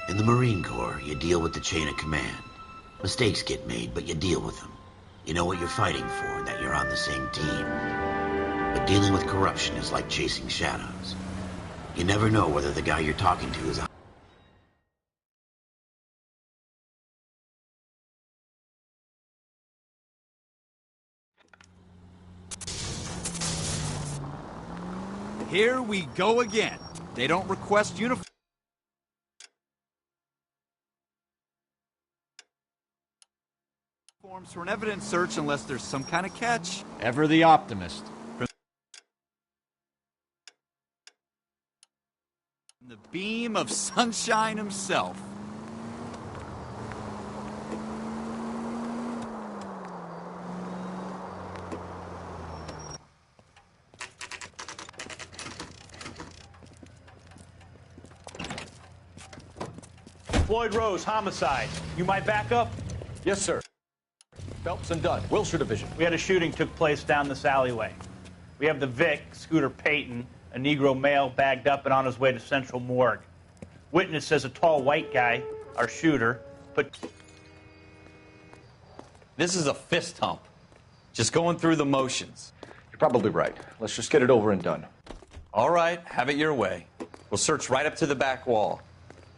In the Marine Corps, you deal with the chain of command. Mistakes get made, but you deal with them. You know what you're fighting for and that you're on the same team. But dealing with corruption is like chasing shadows. You never know whether the guy you're talking to is... Here we go again. They don't request uniforms for an evidence search unless there's some kind of catch. Ever the optimist. The beam of sunshine himself. Floyd Rose, homicide. You might back up? Yes, sir. Phelps and Dunn, Wilshire Division. We had a shooting took place down this alleyway. We have the Vic, Scooter Payton, a Negro male bagged up and on his way to Central Morgue. Witness says a tall white guy, our shooter, put... This is a fist hump. Just going through the motions. You're probably right. Let's just get it over and done. All right, have it your way. We'll search right up to the back wall.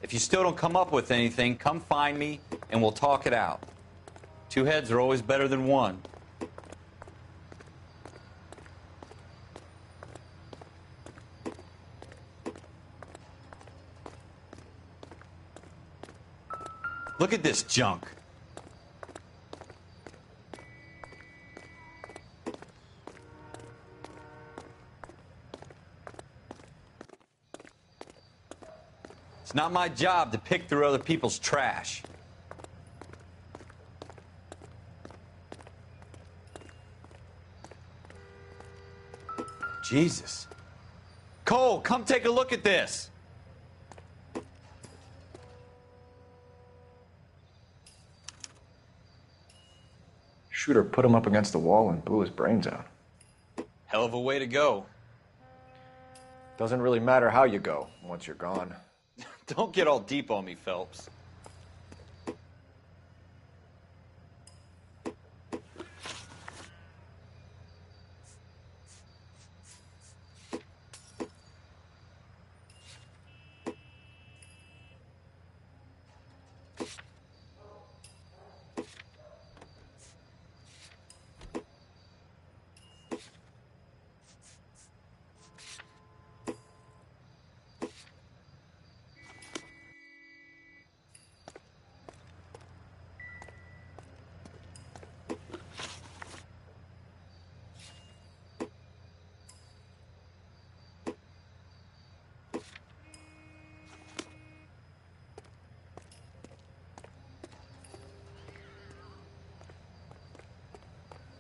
If you still don't come up with anything, come find me and we'll talk it out. Two heads are always better than one. Look at this junk. It's not my job to pick through other people's trash. Jesus. Cole, come take a look at this. Shooter put him up against the wall and blew his brains out. Hell of a way to go. Doesn't really matter how you go once you're gone. Don't get all deep on me, Phelps.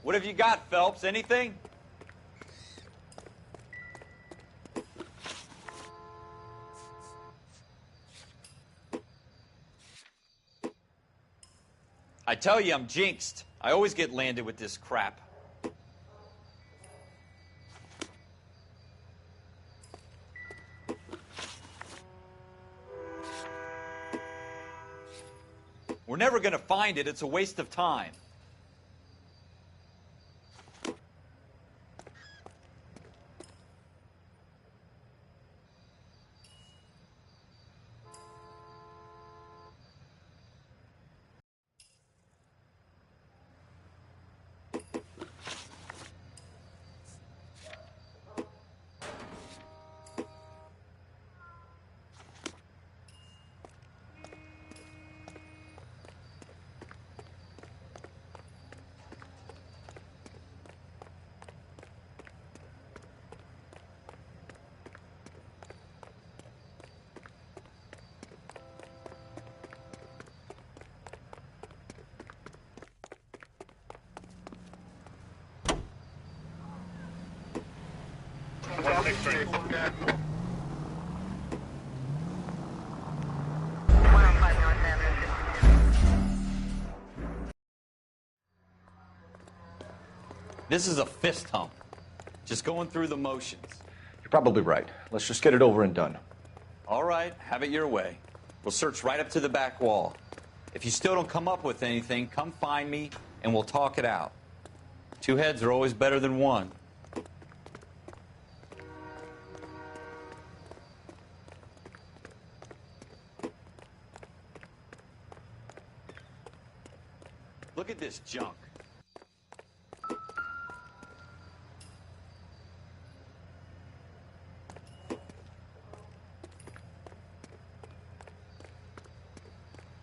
What have you got, Phelps? Anything? I tell you, I'm jinxed. I always get landed with this crap. We're never going to find it. It's a waste of time. This is a fist hump. Just going through the motions. You're probably right. Let's just get it over and done. All right, have it your way. We'll search right up to the back wall. If you still don't come up with anything, come find me and we'll talk it out. Two heads are always better than one. Look at this junk.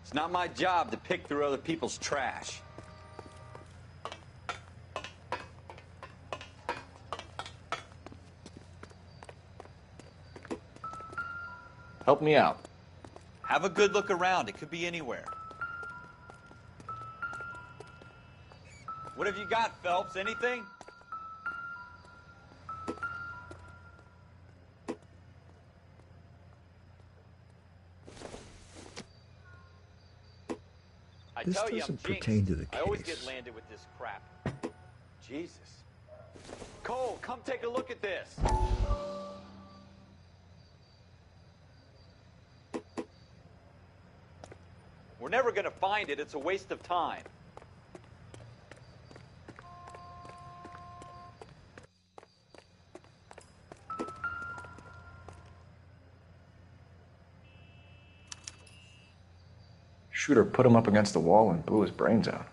It's not my job to pick through other people's trash. Help me out. Have a good look around. It could be anywhere. What have you got, Phelps? Anything? I This tell you, I'm doesn't jinxed. pertain to the I always case. get landed with this crap. Jesus. Cole, come take a look at this. We're never going to find it. It's a waste of time. Shooter put him up against the wall and blew his brains out.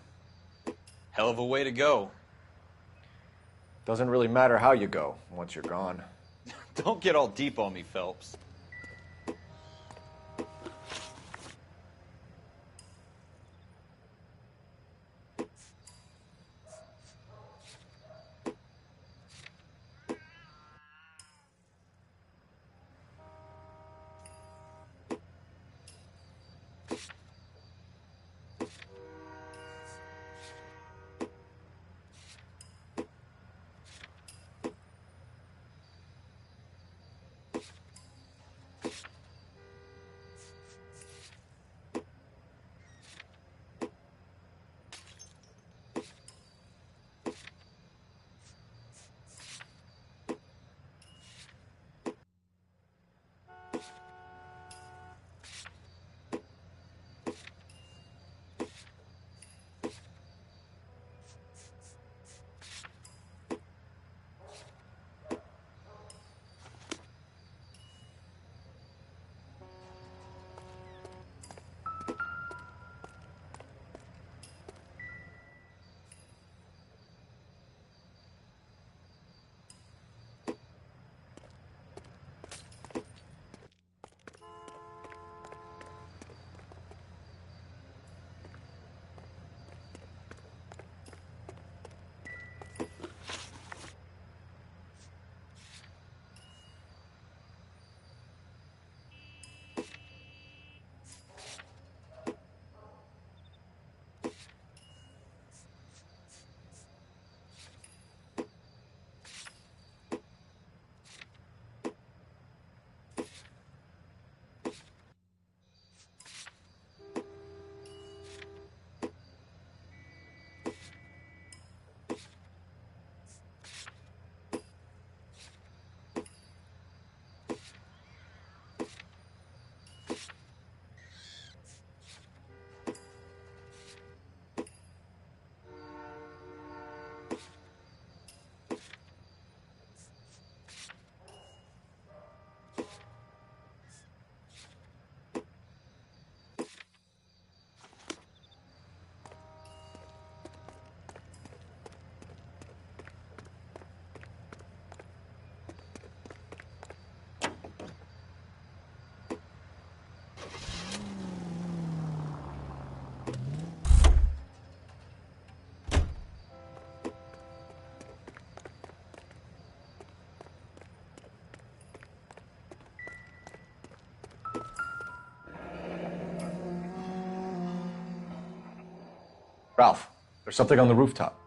Hell of a way to go. Doesn't really matter how you go once you're gone. Don't get all deep on me, Phelps. Ralph, there's something on the rooftop.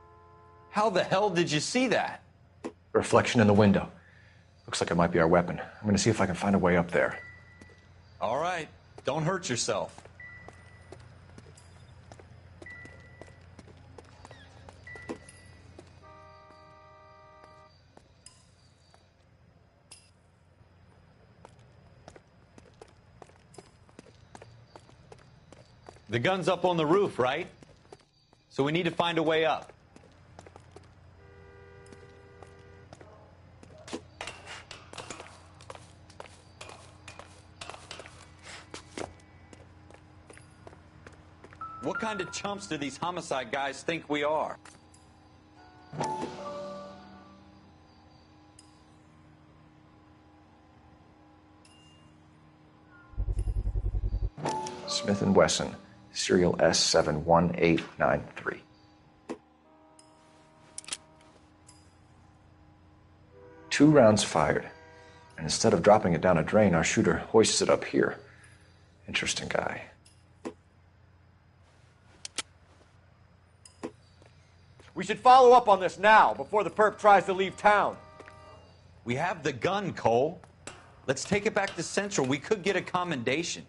How the hell did you see that? A reflection in the window. Looks like it might be our weapon. I'm gonna see if I can find a way up there. All right. Don't hurt yourself. The gun's up on the roof, right? So we need to find a way up. What kind of chumps do these homicide guys think we are? Smith & Wesson, serial S71893. 2 rounds fired, and instead of dropping it down a drain, our shooter hoists it up here. Interesting guy. We should follow up on this now, before the perp tries to leave town. We have the gun, Cole. Let's take it back to Central. We could get a commendation.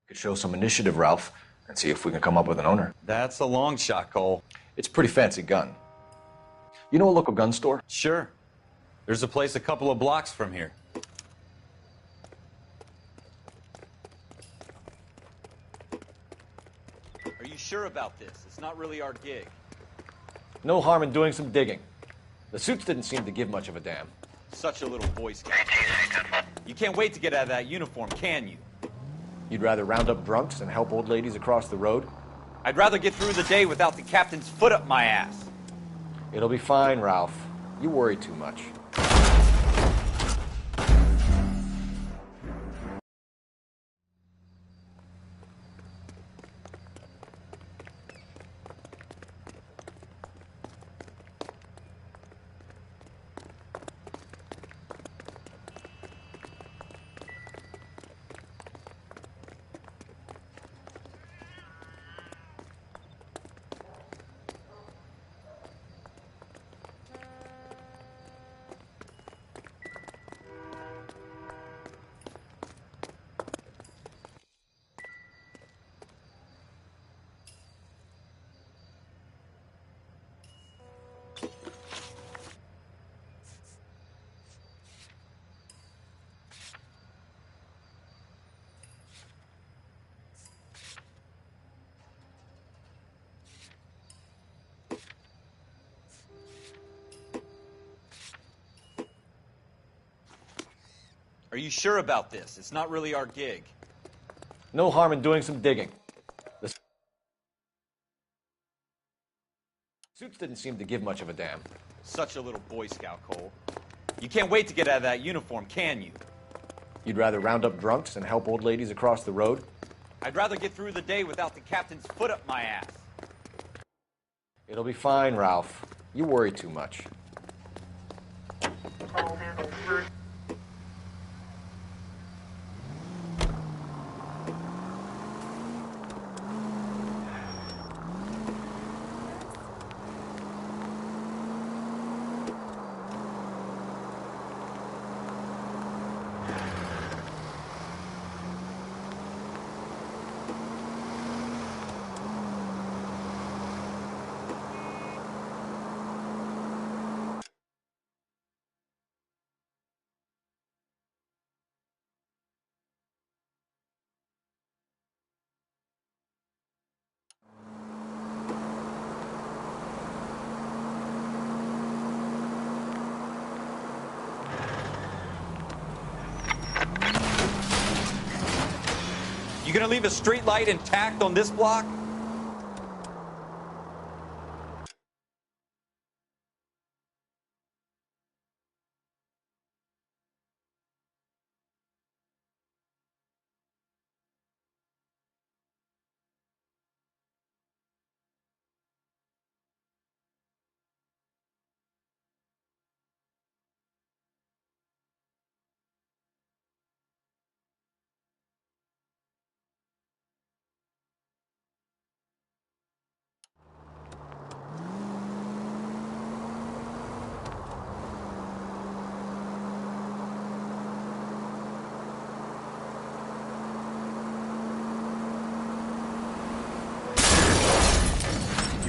Could show some initiative, Ralph, and see if we can come up with an owner. That's a long shot, Cole. It's a pretty fancy gun. You know a local gun store? Sure. There's a place a couple of blocks from here. Are you sure about this? It's not really our gig. No harm in doing some digging. The suits didn't seem to give much of a damn. Such a little Boy Scout. You can't wait to get out of that uniform, can you? You'd rather round up drunks than help old ladies across the road? I'd rather get through the day without the captain's foot up my ass. It'll be fine, Ralph. You worry too much. Are you sure about this? It's not really our gig. No harm in doing some digging. The suits didn't seem to give much of a damn. Such a little Boy Scout, Cole. You can't wait to get out of that uniform, can you? You'd rather round up drunks than help old ladies across the road? I'd rather get through the day without the captain's foot up my ass. It'll be fine, Ralph. You worry too much. You gonna leave a street light intact on this block?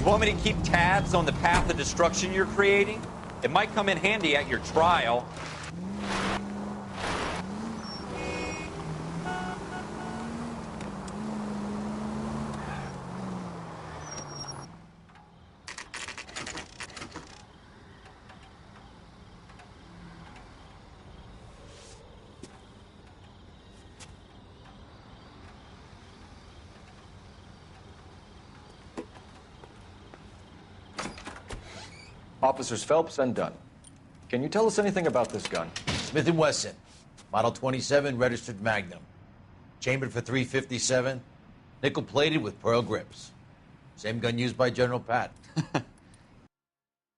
You want me to keep tabs on the path of destruction you're creating? It might come in handy at your trial. Officers Phelps and Dunn. Can you tell us anything about this gun? Smith & Wesson, Model 27, registered Magnum. Chambered for .357, nickel-plated with pearl grips. Same gun used by General Patton.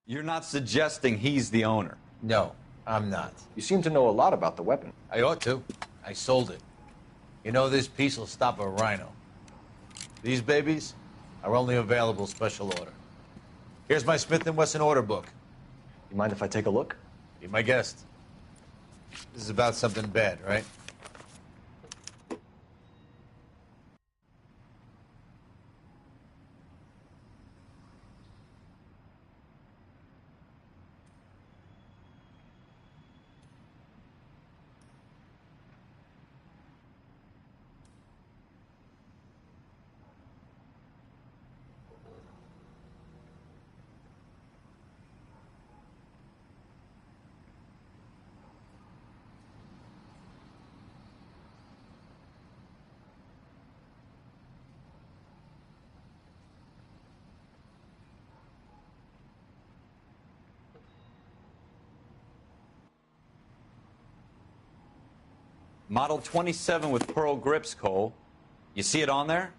You're not suggesting he's the owner. No, I'm not. You seem to know a lot about the weapon. I ought to. I sold it. You know, this piece will stop a rhino. These babies are only available special order. Here's my Smith & Wesson order book. You mind if I take a look? Be my guest. This is about something bad, right? Model 27 with pearl grips, Cole. You see it on there?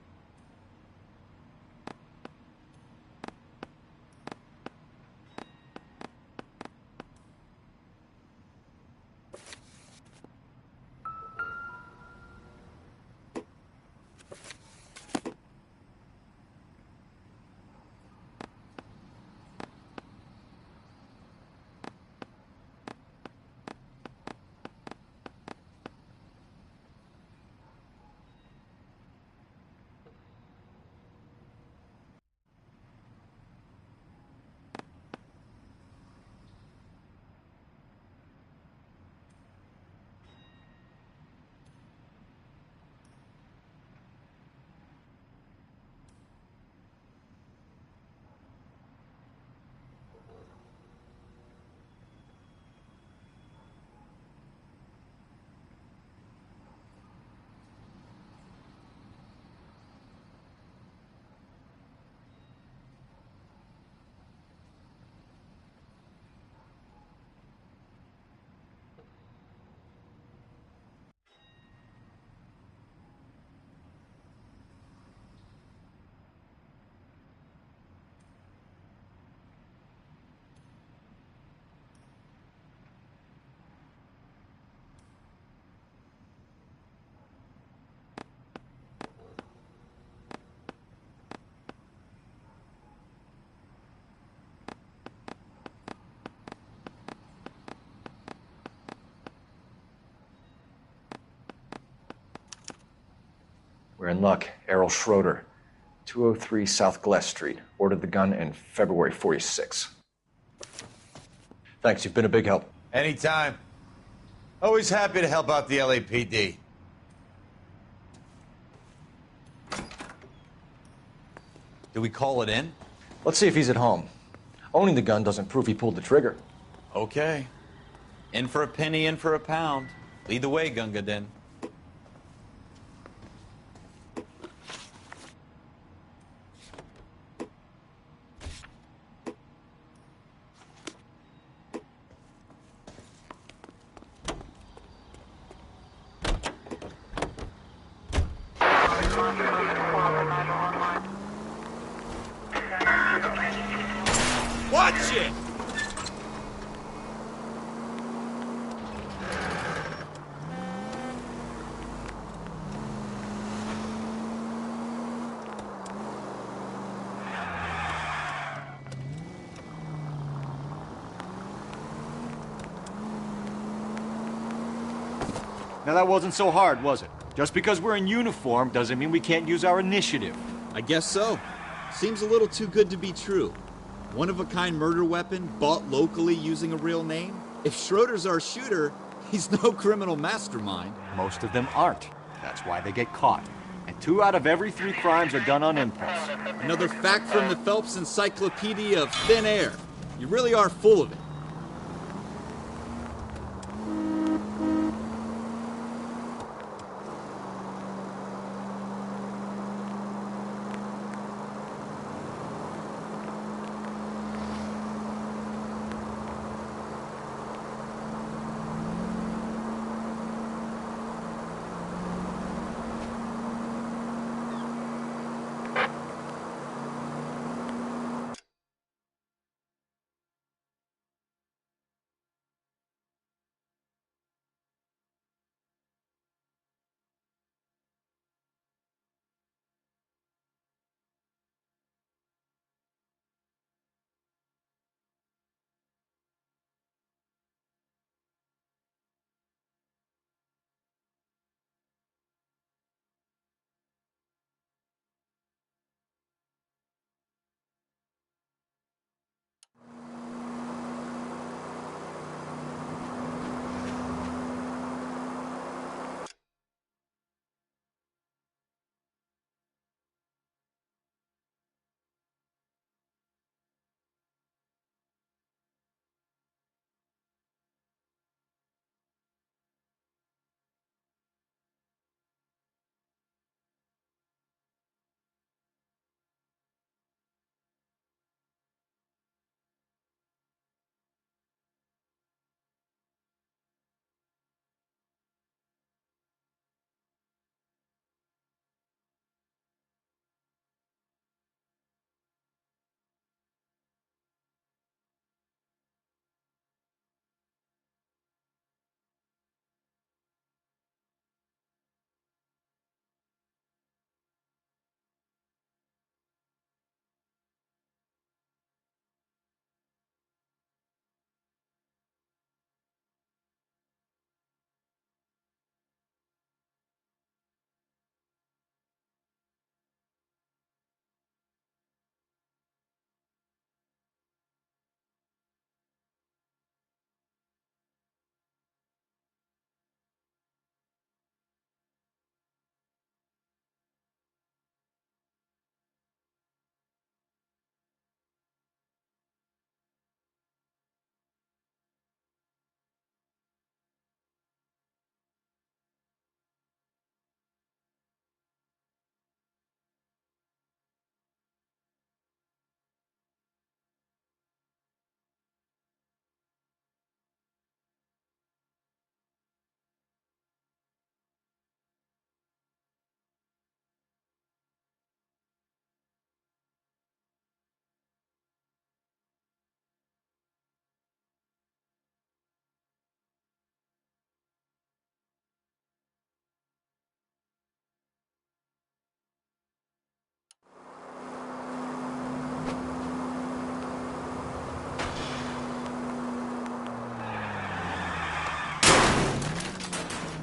We're in luck. Errol Schroeder, 203 South Glass Street. Ordered the gun in February '46. Thanks, you've been a big help. Anytime. Always happy to help out the LAPD. Do we call it in? Let's see if he's at home. Owning the gun doesn't prove he pulled the trigger. Okay. In for a penny, in for a pound. Lead the way, Gunga Din. Watch it! Now that wasn't so hard, was it? Just because we're in uniform doesn't mean we can't use our initiative. I guess so. Seems a little too good to be true. One-of-a-kind murder weapon bought locally using a real name? If Schroeder's our shooter, he's no criminal mastermind. Most of them aren't. That's why they get caught. And 2 out of every 3 crimes are done on impulse. Another fact from the Phelps Encyclopedia of Thin Air. You really are full of it.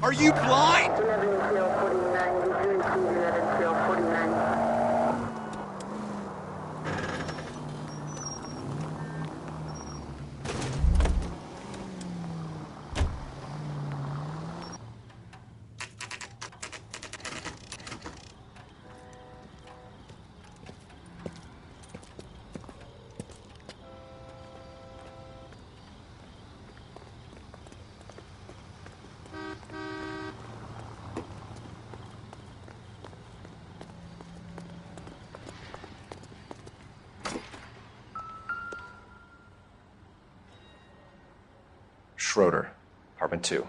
Are you blind? Schroeder, apartment 2.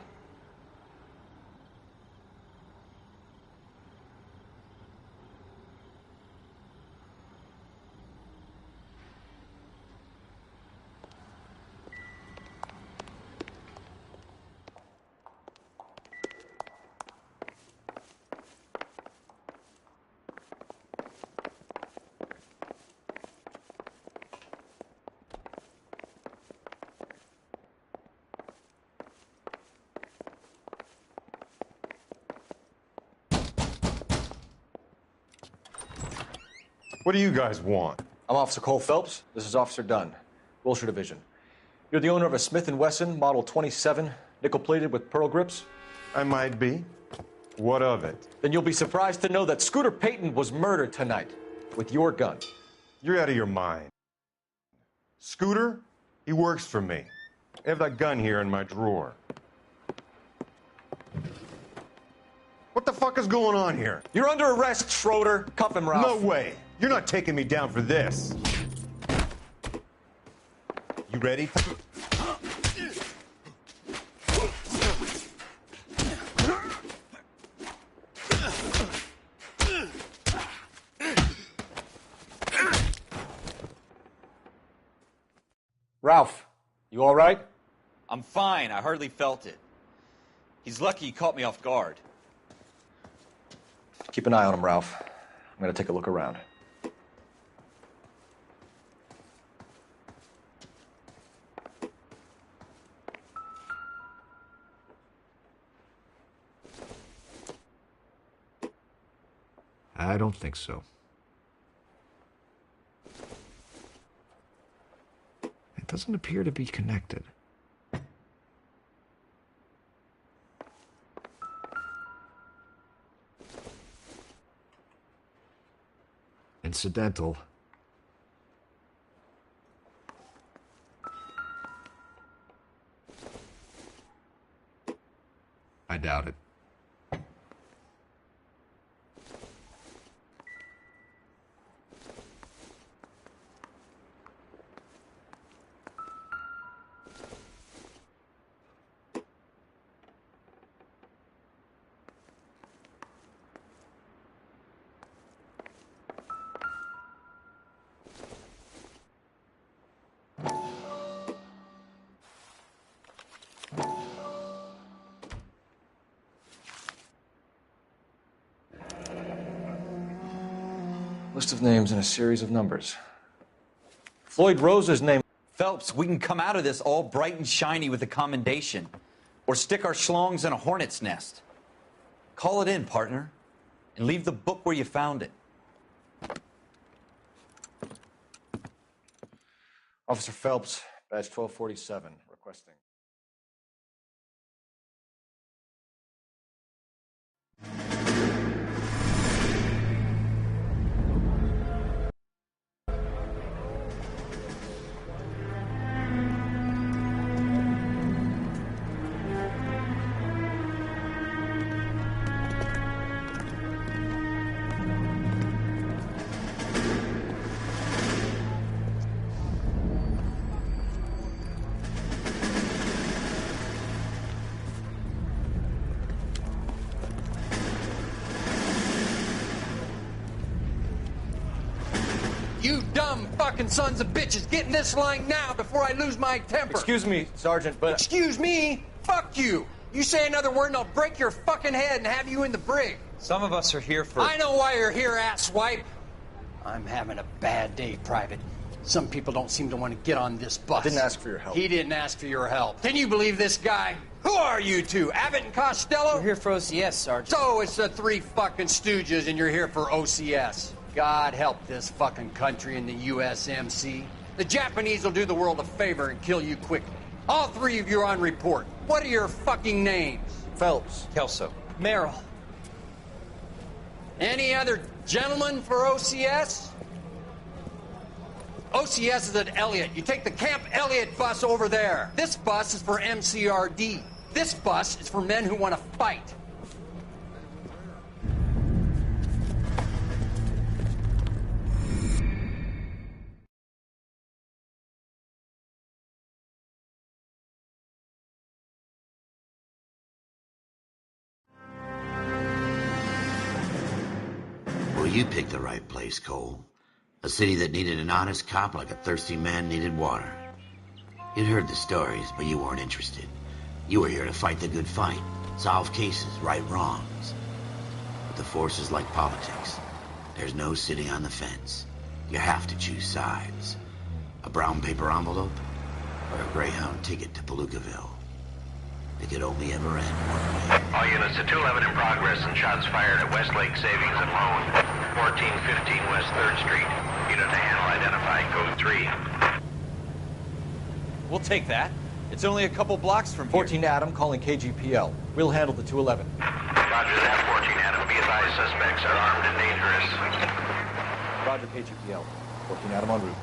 What do you guys want? I'm Officer Cole Phelps. This is Officer Dunn, Wilshire Division. You're the owner of a Smith & Wesson Model 27, nickel-plated with pearl grips? I might be. What of it? Then you'll be surprised to know that Scooter Payton was murdered tonight with your gun. You're out of your mind. Scooter? He works for me. I have that gun here in my drawer. What the fuck is going on here? You're under arrest, Schroeder. Cuff him, Ralph. No way. You're not taking me down for this. You ready? Ralph, you all right? I'm fine. I hardly felt it. He's lucky he caught me off guard. Keep an eye on him, Ralph. I'm going to take a look around. I don't think so. It doesn't appear to be connected. Incidental. I doubt it. List of names and a series of numbers. Floyd Rose's name. Phelps, we can come out of this all bright and shiny with a commendation. Or stick our schlongs in a hornet's nest. Call it in, partner. And leave the book where you found it. Officer Phelps, badge 1247, requesting. You dumb fucking sons of bitches, get in this line now before I lose my temper. Excuse me, Sergeant, but... Excuse me? Fuck you. You say another word and I'll break your fucking head and have you in the brig. Some of us are here for... I know why you're here, asswipe. I'm having a bad day, Private. Some people don't seem to want to get on this bus. I didn't ask for your help. He didn't ask for your help. Can you believe this guy? Who are you two? Abbott and Costello? We're here for OCS, Sergeant. So it's the three fucking stooges and you're here for OCS. God help this fucking country and the USMC. The Japanese will do the world a favor and kill you quickly. All three of you are on report. What are your fucking names? Phelps. Kelso. Merrill. Any other gentlemen for OCS? OCS is at Elliott. You take the Camp Elliott bus over there. This bus is for MCRD. This bus is for men who want to fight. Well, you picked the right place, Cole. A city that needed an honest cop like a thirsty man needed water. You'd heard the stories, but you weren't interested. You were here to fight the good fight, solve cases, right wrongs. But the force is like politics. There's no sitting on the fence. You have to choose sides. A brown paper envelope or a Greyhound ticket to Palookaville. It could only ever end one way. All units to 211 in progress and shots fired at Westlake Savings and Loan. 1415 West 3rd Street. Unit to handle identified. Code 3. We'll take that. It's only a couple blocks from here. 14 Adam calling KGPL. We'll handle the 211. Roger that, 14 Adam. Be advised, suspects are armed and dangerous. Roger, KGPL. 14 Adam en route.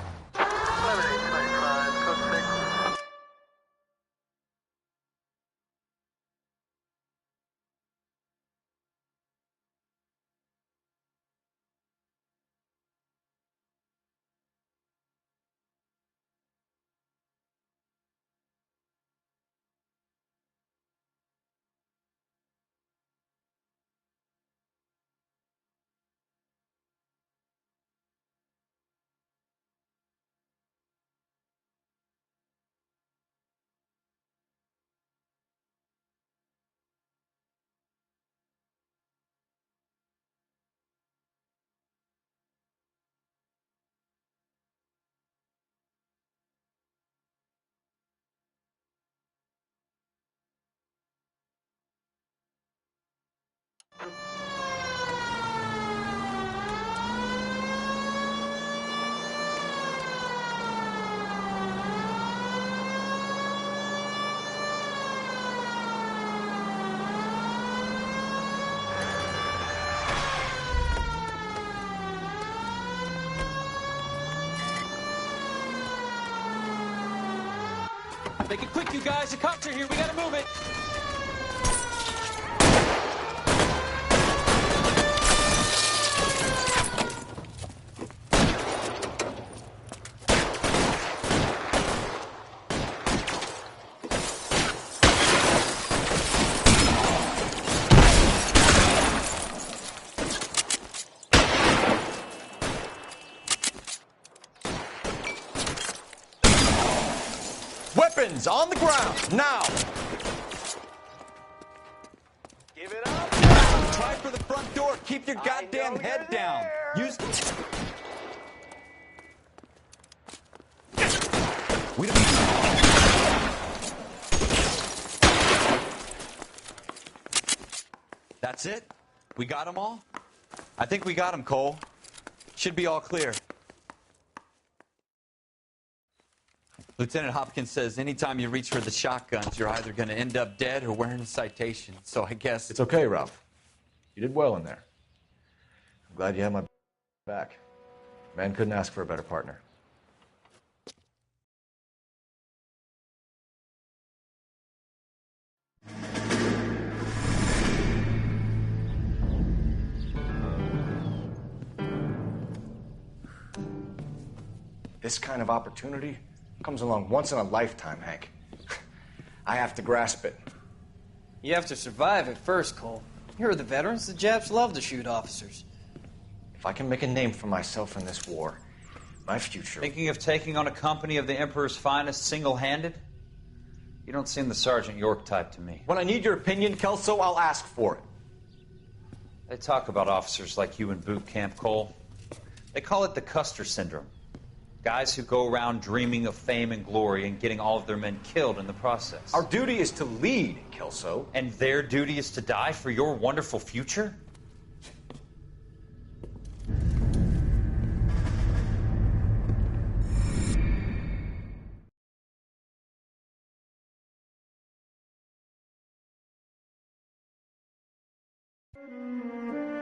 Make it quick, you guys. The cops are here. We gotta move it. Weapons on the ground, now! Give it up! Try for the front door. Keep your goddamn head down. Use... We don't... That's it? We got them all? I think we got them, Cole. Should be all clear. Lieutenant Hopkins says anytime you reach for the shotguns, you're either going to end up dead or wearing a citation. So I guess... It's okay, Ralph. You did well in there. I'm glad you had my back. Man couldn't ask for a better partner. This kind of opportunity comes along once in a lifetime, Hank. I have to grasp it. You have to survive it first, Cole. Here are the veterans. The Japs love to shoot officers. If I can make a name for myself in this war, my future... Thinking of taking on a company of the Emperor's finest single-handed? You don't seem the Sergeant York type to me. When I need your opinion, Kelso, I'll ask for it. They talk about officers like you in boot camp, Cole. They call it the Custer syndrome. Guys who go around dreaming of fame and glory and getting all of their men killed in the process. Our duty is to lead, Kelso. And their duty is to die for your wonderful future?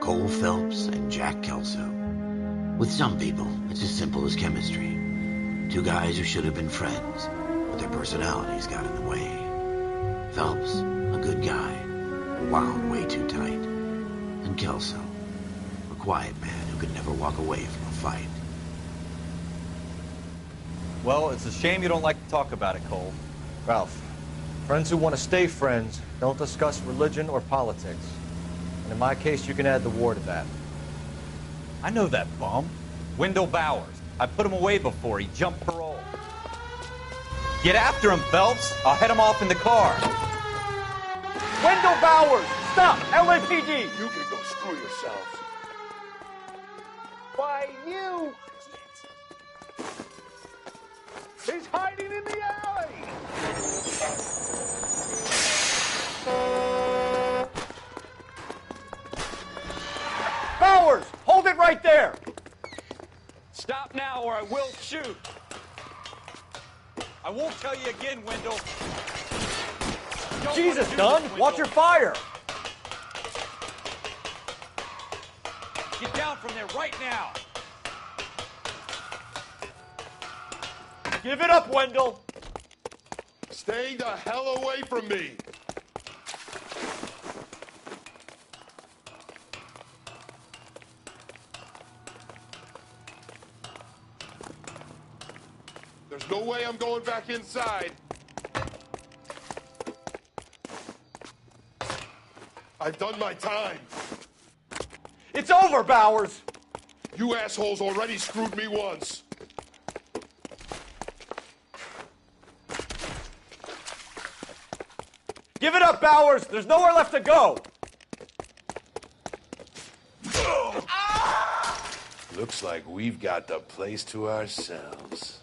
Cole Phelps and Jack Kelso. With some people, it's as simple as chemistry. Two guys who should have been friends, but their personalities got in the way. Phelps, a good guy, wound way too tight. And Kelso, a quiet man who could never walk away from a fight. Well, it's a shame you don't like to talk about it, Cole. Ralph, friends who want to stay friends don't discuss religion or politics. And in my case, you can add the war to that. I know that bum. Wendell Bowers. I put him away before. He jumped parole. Get after him, Phelps. I'll head him off in the car. Wendell Bowers! Stop! LAPD! You can go screw yourselves. Why, you... He's hiding in the alley! Bowers! Hold it right there! Stop now or I will shoot. I won't tell you again, Wendell. Jesus, Dunn, watch your fire! Get down from there right now. Give it up, Wendell! Stay the hell away from me! There's no way I'm going back inside. I've done my time. It's over, Bowers! You assholes already screwed me once. Give it up, Bowers! There's nowhere left to go! Looks like we've got the place to ourselves.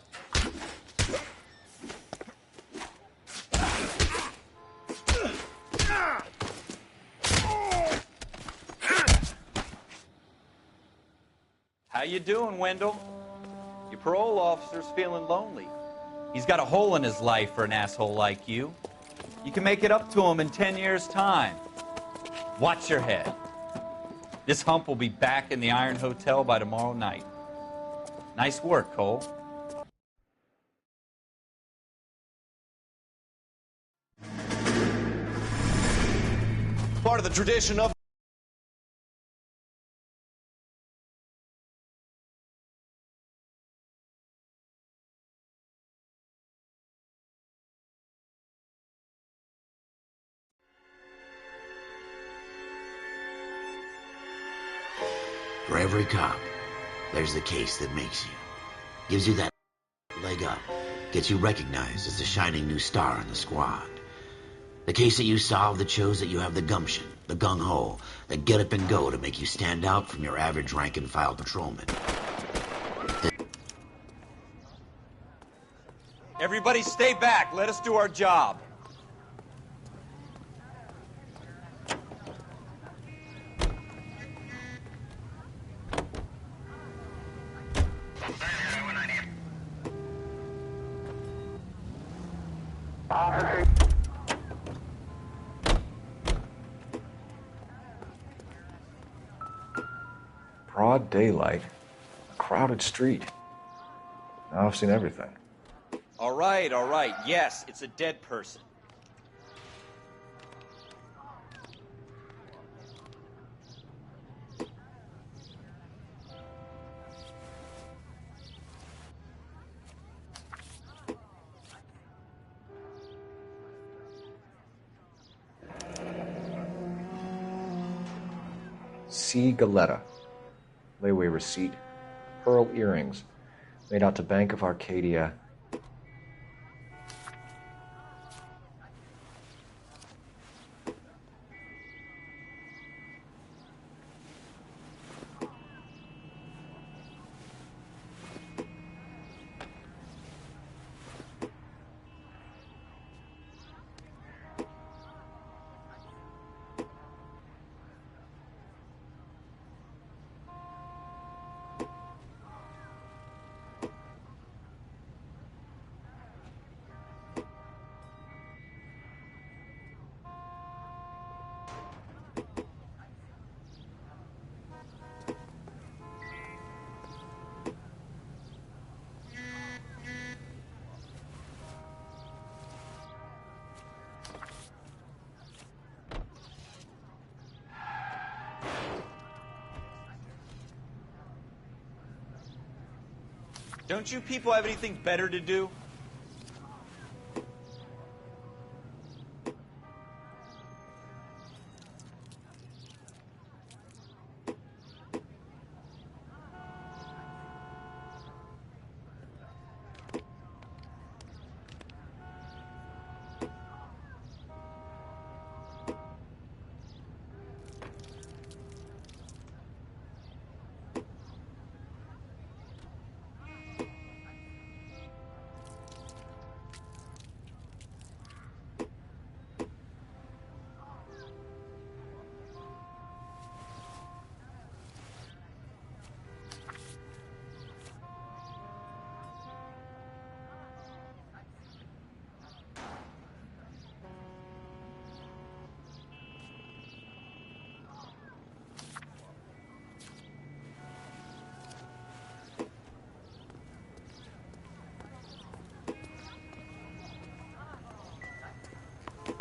How you doing, Wendell? Your parole officer's feeling lonely. He's got a hole in his life for an asshole like you. You can make it up to him in 10 years' time. Watch your head. This hump will be back in the Iron Hotel by tomorrow night. Nice work, Cole. Part of the tradition of For every cop, there's the case that makes you. Gives you that leg up. Gets you recognized as the shining new star in the squad. The case that you solve that shows that you have the gumption, the gung-ho, the get up and go to make you stand out from your average rank-and-file patrolman. Everybody stay back. Let us do our job. Broad daylight, a crowded street. Now I've seen everything. All right, all right. Yes, it's a dead person. C. Galetta. Layaway receipt. Pearl earrings. Made out to Bank of Arcadia. Don't you people have anything better to do?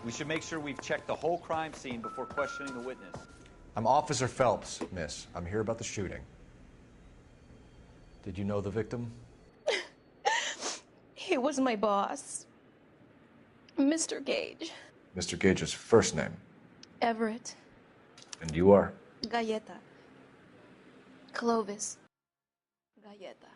We should make sure we've checked the whole crime scene before questioning the witness. I'm Officer Phelps, miss. I'm here about the shooting. Did you know the victim? He was my boss, Mr. Gage. Mr. Gage's first name. Everett. And you are? Galleta. Clovis. Galleta.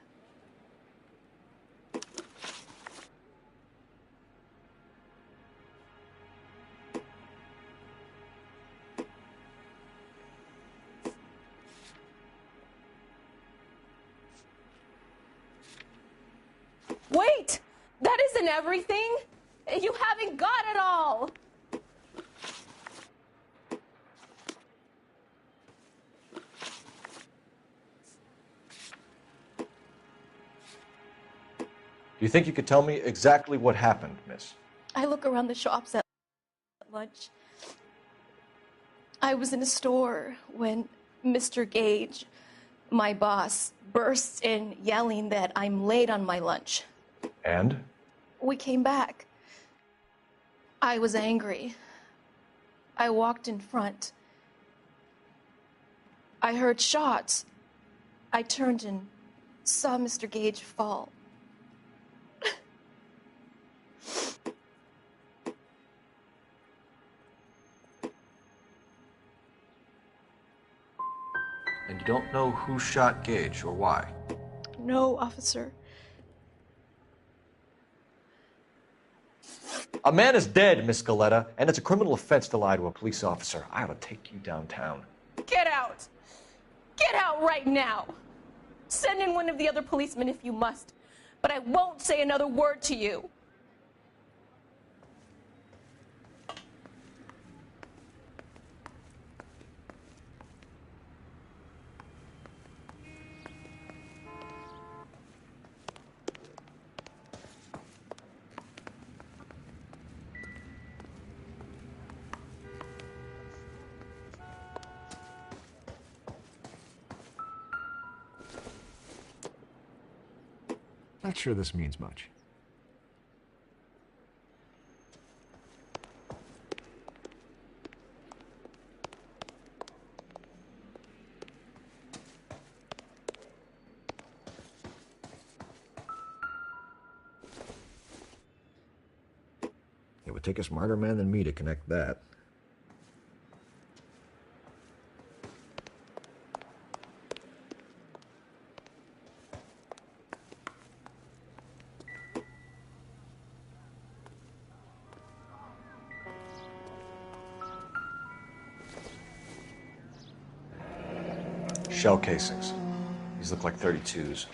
Wait! That isn't everything! You haven't got it all! Do you think you could tell me exactly what happened, miss? I look around the shops at lunch. I was in a store when Mr. Gage, my boss, bursts in yelling that I'm late on my lunch. And? We came back. I was angry. I walked in front. I heard shots. I turned and saw Mr. Gage fall. And you don't know who shot Gage or why? No, officer. A man is dead, Miss Galleta, and it's a criminal offense to lie to a police officer. I ought to take you downtown. Get out! Get out right now! Send in one of the other policemen if you must, but I won't say another word to you. Not sure this means much. It would take a smarter man than me to connect that. Shell casings. These look like 32s.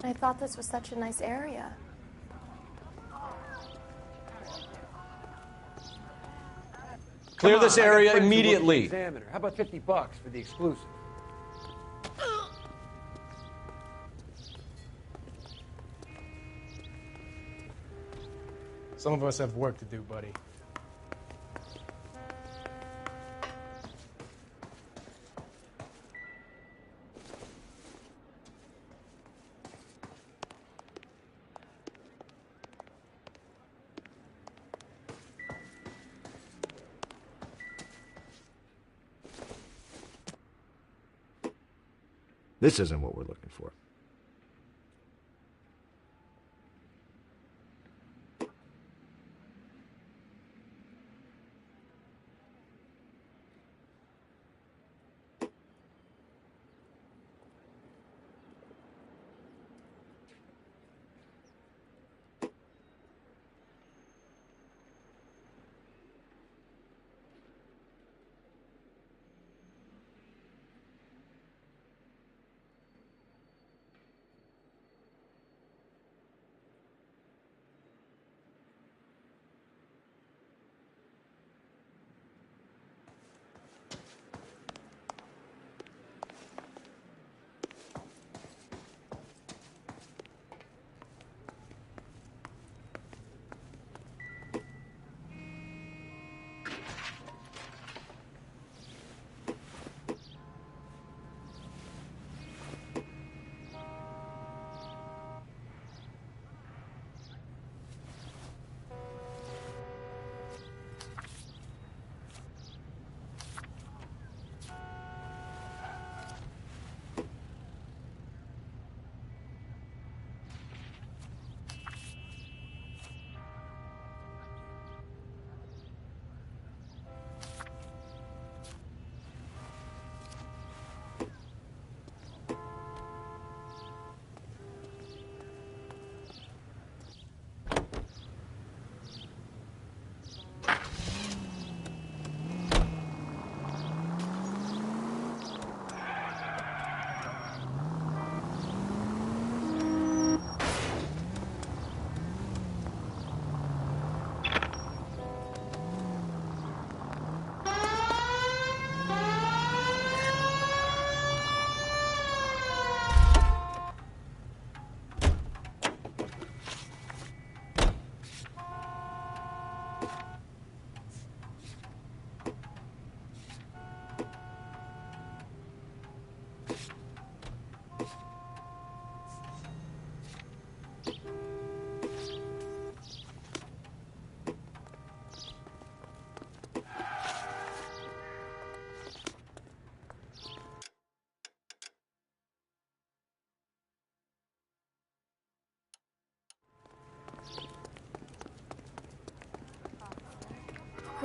I thought this was such a nice area. Clear this area immediately. Examiner. How about $50 for the exclusive? Some of us have work to do, buddy. This isn't what we're looking for.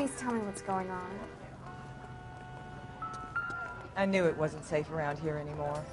Please tell me what's going on. I knew it wasn't safe around here anymore.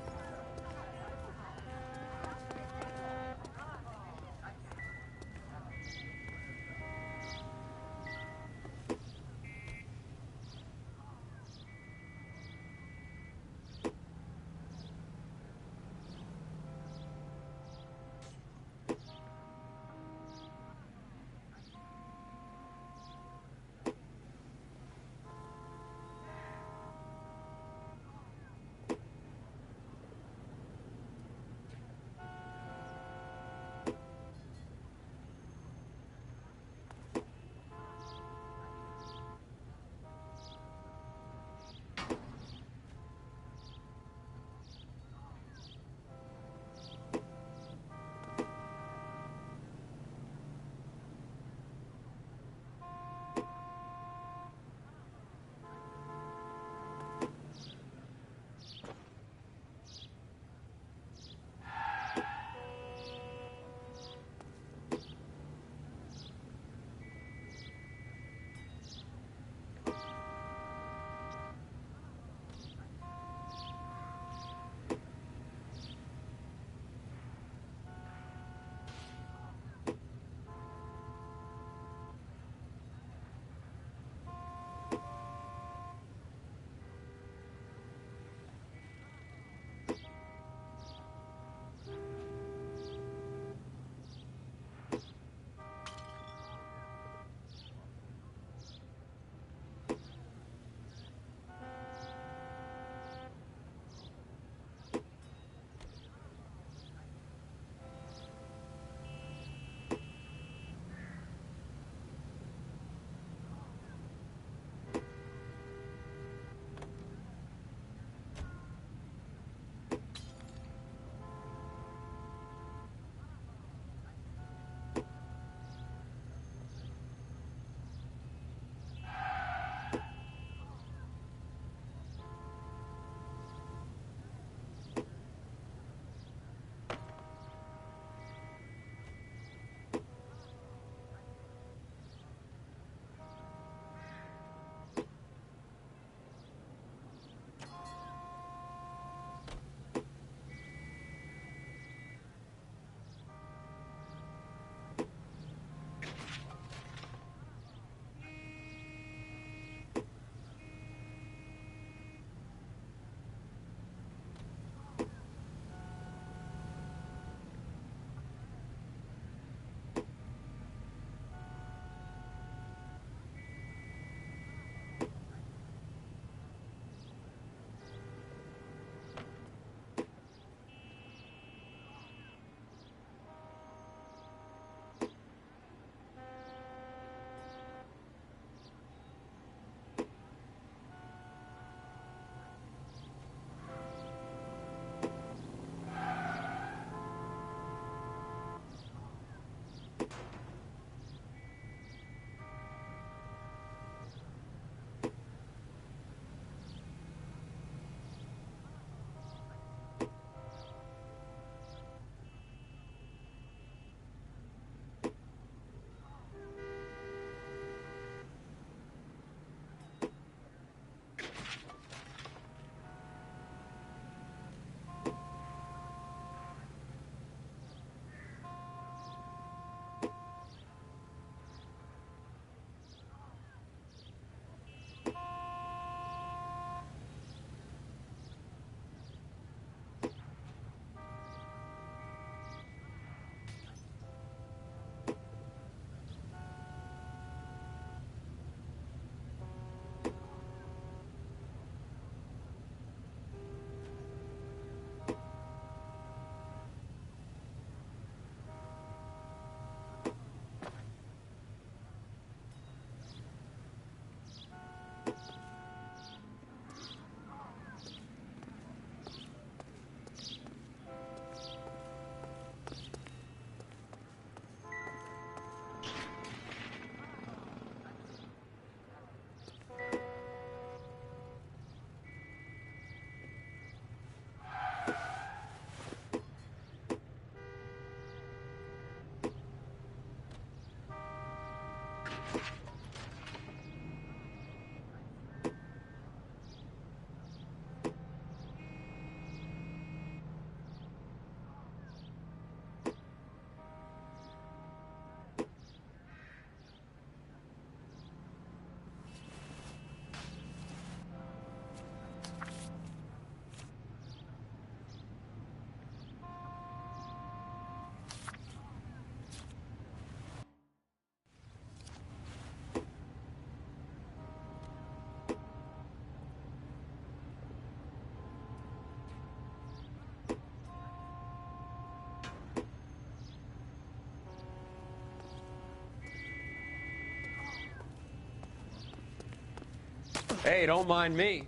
Hey, don't mind me.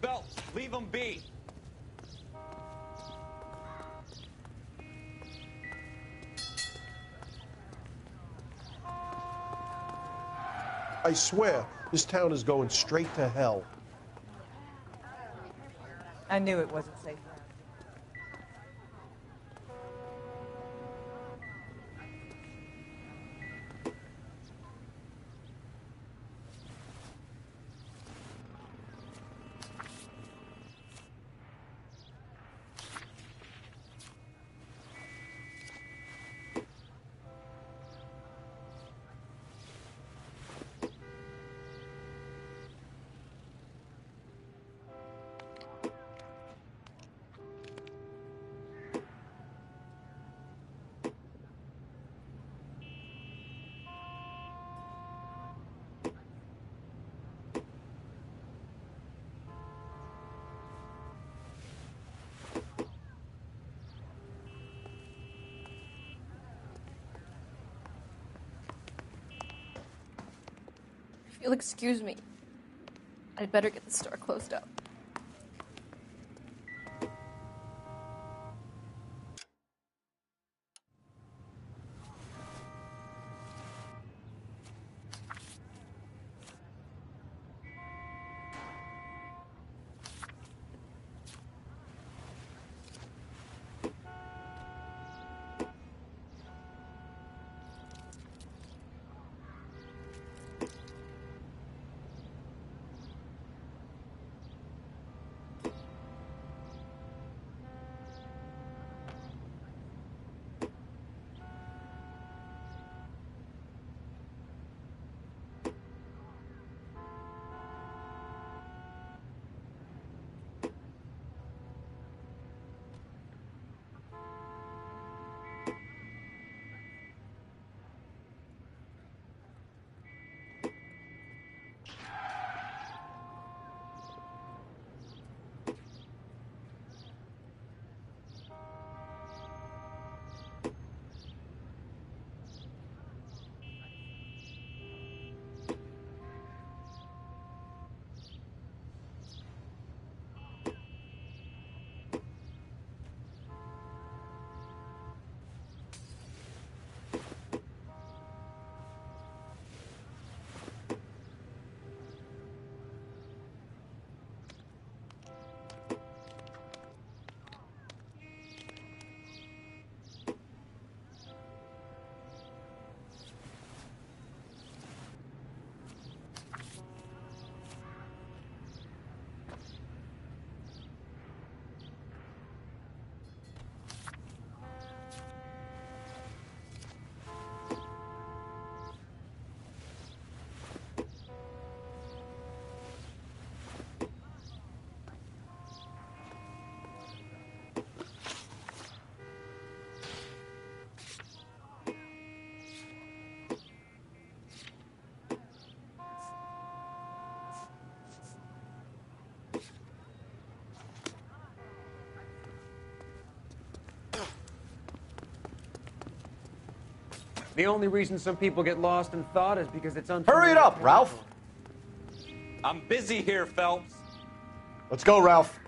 Phelps, leave him be. I swear, this town is going straight to hell. I knew it wasn't safe around. If you'll excuse me, I'd better get the store closed up. The only reason some people get lost in thought is because it's unfamiliar. Hurry it up, Ralph. I'm busy here, Phelps. Let's go, Ralph.